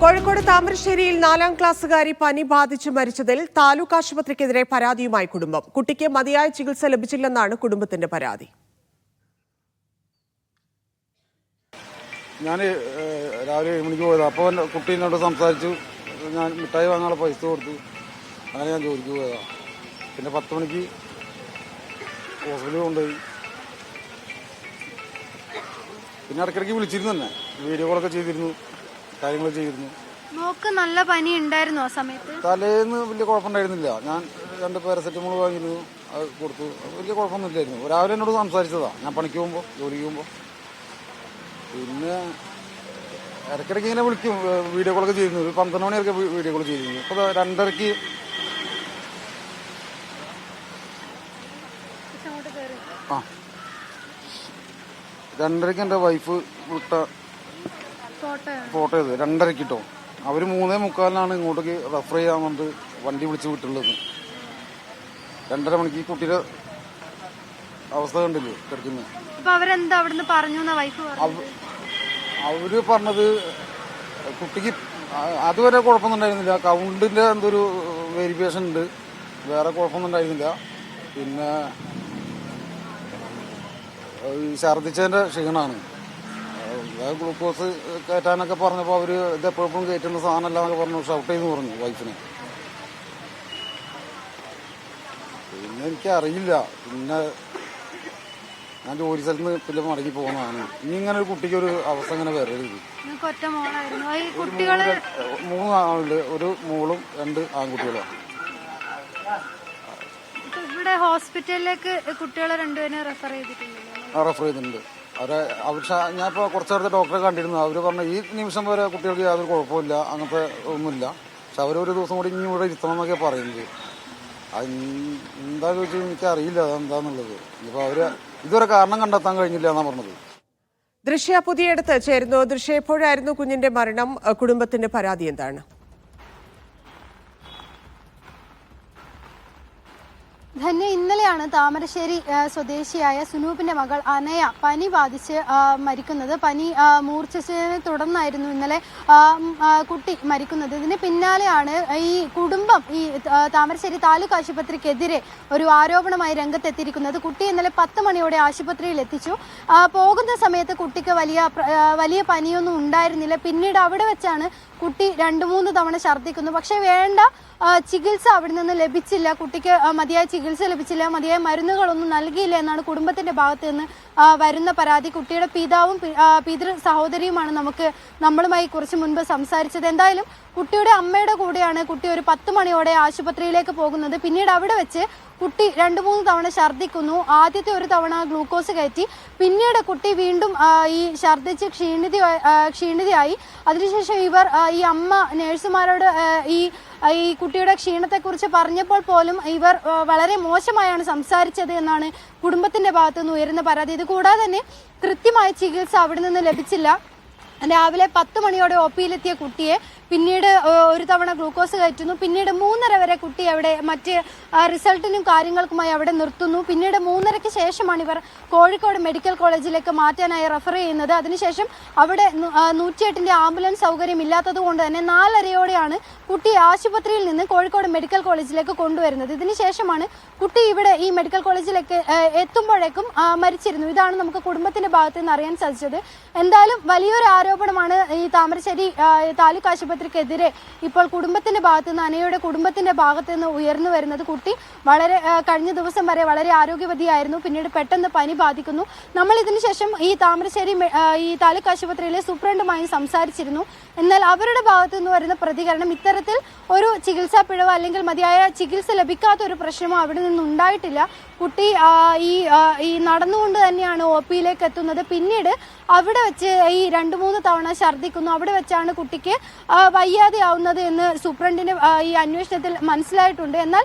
കോഴിക്കോട് താമരശ്ശേരിയിൽ 4ാം ക്ലാസ്സുകാരി പനി ബാധിച്ച് മരിച്ചതിൽ താലൂക്ക് ആശുപത്രിക്കെതിരെ പരാതിയുമായി കുടുംബം. കുട്ടിക്ക് മതിയായ ചികിത്സ ലഭിച്ചില്ലെന്നാണ് കുടുംബത്തിന്റെ പരാതി. ഞാൻ രാവിലെ 7 മണിക്ക് പോയതാണ്. അപ്പോൾ കുട്ടീനോട് സംസാരിച്ചു. ഞാൻ മിഠായി വാങ്ങാനുള്ള പൈസ കൊടുത്തു. അങ്ങനെ ഞാൻ ജോലിക്ക് പോയതാണ്. പിന്നെ 10 മണിക്ക് ഹോസ്പിറ്റലിൽ കൊണ്ടുപോയി. പിന്നെ ഇടയ്ക്കിടയ്ക്ക് വിളിച്ചിരുന്നു, തന്നെ വീഡിയോ കോളൊക്കെ ചെയ്തിരുന്നു, കാര്യങ്ങൾ ചെയ്തിരുന്നു. മോക്ക് നല്ല പനി ഉണ്ടായിരുന്നു ആ സമയത്ത്? തലേന്ന് വലിയ കുഴപ്പമുണ്ടായിരുന്നില്ല. ഞാൻ 2 പാരസെറ്റമോൾ വാങ്ങിയിരുന്നു, അത് കൊടുത്തു. വലിയ കുഴപ്പമൊന്നുമില്ലായിരുന്നു. രാവിലെ എന്നോട് സംസാരിച്ചതാണ്, ഞാൻ പണിക്ക് പോകുമ്പോൾ, ജോലിക്ക് പോകുമ്പോൾ. പിന്നെ ഇടയ്ക്കിടയ്ക്ക് ഇങ്ങനെ വിളിക്കും, വീഡിയോ കോളൊക്കെ ചെയ്തിരുന്നു. 12 മണിയൊക്കെ വീഡിയോ കോൾ ചെയ്തിരുന്നു. അപ്പോൾ 2:30 2:30 എൻ്റെ വൈഫ് വിട്ട ഫോട്ടോ ചെയ്ത് 2:30 കിട്ടോ. അവർ 3:45 ഇങ്ങോട്ടേക്ക് റെഫർ ചെയ്യാൻ വന്നിട്ട് വണ്ടി വിളിച്ച് വിട്ടുള്ളത്. 2:30 മണിക്ക് കുട്ടിയുടെ അവസ്ഥ കണ്ടില്ലേ കിടക്കുന്നത്. അവര് പറഞ്ഞത് കുട്ടിക്ക് അതുവരെ കുഴപ്പമൊന്നും ഉണ്ടായിരുന്നില്ല. കൗണ്ടിന്റെ എന്തൊരു വെരിഫിക്കേഷൻ ഉണ്ട്, വേറെ കുഴപ്പമൊന്നും ഉണ്ടായിരുന്നില്ല. പിന്നെ ഛർദിച്ചതിന്റെ ക്ഷീണമാണ്. ഗ്ലൂക്കോസ് കയറ്റാനൊക്കെ പറഞ്ഞപ്പോൾ അവര് ഇത് എപ്പോഴും കയറ്റുന്ന സാധനമല്ല എന്നൊക്കെ പറഞ്ഞു ഷൗട്ട് ചെയ്തെന്ന് പറഞ്ഞു വൈഫിനെ. പിന്നെ എനിക്കറിയില്ല. പിന്നെ ഞാൻ ജോലി സ്ഥലത്ത് നിന്ന് പിന്നെ മടങ്ങി പോകുന്നതാണ്. ഇനി ഇങ്ങനെ ഒരു കുട്ടിക്ക് ഒരു അവസ്ഥ ഇങ്ങനെ വരരുത്. 3 ആളുണ്ട്, ഒരു മോളും 2 ആൺകുട്ടികളും. ഇവിടെ ഹോസ്പിറ്റലിലേക്ക് കുട്ടികളെ 2 റെഫർ ചെയ്തിട്ടുണ്ട്. ഞാൻ ഇപ്പോൾ കുറച്ച് നേരത്തെ ഡോക്ടറെ കണ്ടിരുന്നു. അവർ പറഞ്ഞു ഈ നിമിഷം വരെ കുട്ടികൾക്ക് യാതൊരു കുഴപ്പമില്ല, അങ്ങനത്തെ ഒന്നുമില്ല. പക്ഷെ അവരൊരു ദിവസം കൂടി ഇനി ഇവിടെ ഇരുത്തണം എന്നൊക്കെ പറയുന്നത്. എന്താ ചോദിച്ചാൽ എനിക്കറിയില്ല അതെന്താന്നുള്ളത്. ഇപ്പോൾ അവര് ഇതുവരെ കാരണം കണ്ടെത്താൻ കഴിഞ്ഞില്ല എന്നാണ് പറഞ്ഞത്. ദൃശ്യ പുതിയടത്ത് ചേരുന്നു. ദൃശ്യ, എപ്പോഴായിരുന്നു കുഞ്ഞിന്റെ മരണം? കുടുംബത്തിന്റെ പരാതി എന്താണ്? ധന്യ, ഇന്നലെയാണ് താമരശ്ശേരി സ്വദേശിയായ സുനൂപിന്റെ മകൾ അനയ പനി ബാധിച്ച് മരിക്കുന്നത്. പനി മൂർച്ഛിച്ചതിനെ തുടർന്നായിരുന്നു ഇന്നലെ കുട്ടി മരിക്കുന്നത്. ഇതിന് പിന്നാലെയാണ് ഈ കുടുംബം ഈ താമരശ്ശേരി താലൂക്ക് ആശുപത്രിക്കെതിരെ ഒരു ആരോപണമായി രംഗത്തെത്തിയിരിക്കുന്നത്. കുട്ടി ഇന്നലെ 10 മണിയോടെ ആശുപത്രിയിൽ എത്തിച്ചു. പോകുന്ന സമയത്ത് കുട്ടിക്ക് വലിയ പനിയൊന്നും ഉണ്ടായിരുന്നില്ല. പിന്നീട് അവിടെ വെച്ചാണ് കുട്ടി 2-3 തവണ ഛർദ്ദിക്കുന്നു. പക്ഷെ വേണ്ട ചികിത്സ അവിടെ നിന്ന് ലഭിച്ചില്ല. കുട്ടിക്ക് മതിയായ ചികിത്സ ലഭിച്ചില്ല, മതിയായ മരുന്നുകളൊന്നും നൽകിയില്ല എന്നാണ് കുടുംബത്തിന്റെ ഭാഗത്ത് നിന്ന് വരുന്ന പരാതി. കുട്ടിയുടെ പിതാവും പിതൃ സഹോദരിയുമാണ് നമ്മളുമായി കുറച്ച് മുൻപ് സംസാരിച്ചത്. എന്തായാലും കുട്ടിയുടെ അമ്മയുടെ കൂടെയാണ് കുട്ടി ഒരു 10 മണിയോടെ ആശുപത്രിയിലേക്ക് പോകുന്നത്. പിന്നീട് അവിടെ വെച്ച് കുട്ടി 2-3 തവണ ഛർദ്ദിക്കുന്നു. ആദ്യത്തെ ഒരു തവണ ഗ്ലൂക്കോസ് കയറ്റി. പിന്നീട് കുട്ടി വീണ്ടും ഈ ഛർദ്ദിച്ച് ക്ഷീണിതയായി. അതിനുശേഷം ഇവർ ഈ അമ്മ നഴ്സുമാരോട് ഈ കുട്ടിയുടെ ക്ഷീണത്തെക്കുറിച്ച് പറഞ്ഞപ്പോൾ പോലും ഇവർ വളരെ മോശമായാണ് സംസാരിച്ചത് എന്നാണ് കുടുംബത്തിന്റെ ഭാഗത്തുനിന്ന് ഉയരുന്ന പരാതി. ഇത് കൂടാതെ തന്നെ കൃത്യമായ ചികിത്സ അവിടെ നിന്ന് ലഭിച്ചില്ല. രാവിലെ 10 മണിയോടെ ഒപിയിലെത്തിയ കുട്ടിയെ പിന്നീട് ഒരു തവണ ഗ്ലൂക്കോസ് കയറ്റുന്നു. പിന്നീട് 3:30 വരെ കുട്ടി അവിടെ മറ്റ് റിസൾട്ടിനും കാര്യങ്ങൾക്കുമായി അവിടെ നിർത്തുന്നു. പിന്നീട് 3:30-ക്ക് ശേഷമാണ് ഇവർ കോഴിക്കോട് മെഡിക്കൽ കോളേജിലേക്ക് മാറ്റാനായി റെഫർ ചെയ്യുന്നത്. അതിനുശേഷം അവിടെ 108-ന്റെ ആംബുലൻസ് സൗകര്യം ഇല്ലാത്തത് കൊണ്ട് തന്നെ 4:30-യോടെയാണ് കുട്ടി ആശുപത്രിയിൽ നിന്ന് കോഴിക്കോട് മെഡിക്കൽ കോളേജിലേക്ക് കൊണ്ടുവരുന്നത്. ഇതിനുശേഷമാണ് കുട്ടി ഇവിടെ ഈ മെഡിക്കൽ കോളേജിലേക്ക് എത്തുമ്പോഴേക്കും മരിച്ചിരുന്നു. ഇതാണ് നമുക്ക് കുടുംബത്തിന്റെ ഭാഗത്ത് നിന്ന് അറിയാൻ സാധിച്ചത്. എന്തായാലും വലിയൊരു ആരോപണമാണ് ഈ താമരശ്ശേരി താലൂക്ക് ആശുപത്രിക്കെതിരെ ഇപ്പോൾ കുടുംബത്തിന്റെ ഭാഗത്ത് നിന്ന്, അനയുടെ കുടുംബത്തിന്റെ ഭാഗത്ത് നിന്ന് ഉയർന്നു വരുന്നത്. കുട്ടി കഴിഞ്ഞ ദിവസം വരെ വളരെ ആരോഗ്യവതിയായിരുന്നു. പിന്നീട് പെട്ടെന്ന് പനി ബാധിക്കുന്നു. നമ്മൾ ഇതിനുശേഷം ഈ താമരശ്ശേരി ഈ താലൂക്ക് ആശുപത്രിയിലെ സൂപ്രണ്ടുമായി സംസാരിച്ചിരുന്നു. എന്നാൽ അവരുടെ ഭാഗത്തു നിന്ന് വരുന്ന പ്രതികരണം ഇത്തരത്തിൽ ഒരു ചികിത്സാ പിഴവ് അല്ലെങ്കിൽ മതിയായ ചികിത്സ ലഭിക്കാത്ത ഒരു പ്രശ്നമോ അവിടെ നിന്നുണ്ടായിട്ടില്ല. കുട്ടി ഈ നടന്നുകൊണ്ട് തന്നെയാണ് ഒപിയിലേക്ക് എത്തുന്നത്. പിന്നീട് അവിടെ വെച്ച് ഈ 2-3 തവണ ഛർദ്ദിക്കുന്നു. അവിടെ വെച്ചാണ് കുട്ടിക്ക് വയ്യാതെയാവുന്നത് എന്ന് സൂപ്രണ്ടിന് ഈ അന്വേഷണത്തിൽ മനസ്സിലായിട്ടുണ്ട്. എന്നാൽ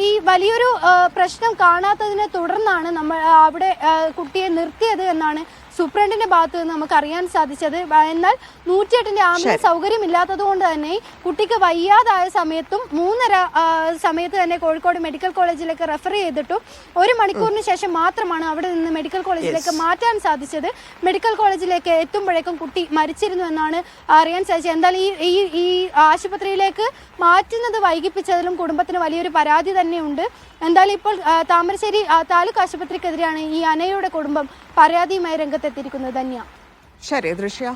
ഈ വലിയൊരു പ്രശ്നം കാണാത്തതിനെ തുടർന്നാണ് നമ്മൾ അവിടെ കുട്ടിയെ നിർത്തിയത് എന്നാണ് സൂപ്രണ്ടിന്റെ ഭാഗത്ത് നിന്ന് നമുക്ക് അറിയാൻ സാധിച്ചത്. എന്നാൽ 108ന്റെ ആംബുലൻസ് സൗകര്യം ഇല്ലാത്തത് കൊണ്ട് തന്നെ കുട്ടിക്ക് വയ്യാതായ സമയത്തും 3:30 സമയത്ത് തന്നെ കോഴിക്കോട് മെഡിക്കൽ കോളേജിലേക്ക് റെഫർ ചെയ്തിട്ടും 1 മണിക്കൂറിന് ശേഷം മാത്രമാണ് അവിടെ നിന്ന് മെഡിക്കൽ കോളേജിലേക്ക് മാറ്റാൻ സാധിച്ചത്. മെഡിക്കൽ കോളേജിലേക്ക് എത്തുമ്പോഴേക്കും കുട്ടി മരിച്ചിരുന്നു എന്നാണ് അറിയാൻ സാധിച്ചത്. എന്തായാലും ഈ ആശുപത്രിയിലേക്ക് മാറ്റുന്നത് വൈകിപ്പിച്ചതിലും കുടുംബത്തിന് വലിയൊരു പരാതി തന്നെയുണ്ട്. എന്തായാലും ഇപ്പോൾ താമരശ്ശേരി താലൂക്ക് ആശുപത്രിക്കെതിരെയാണ് ഈ അനയുടെ കുടുംബം പരാതിയുമായി രംഗത്തെത്തിയിരിക്കുന്നത്. ധന്യ. ശരി ദൃശ്യ.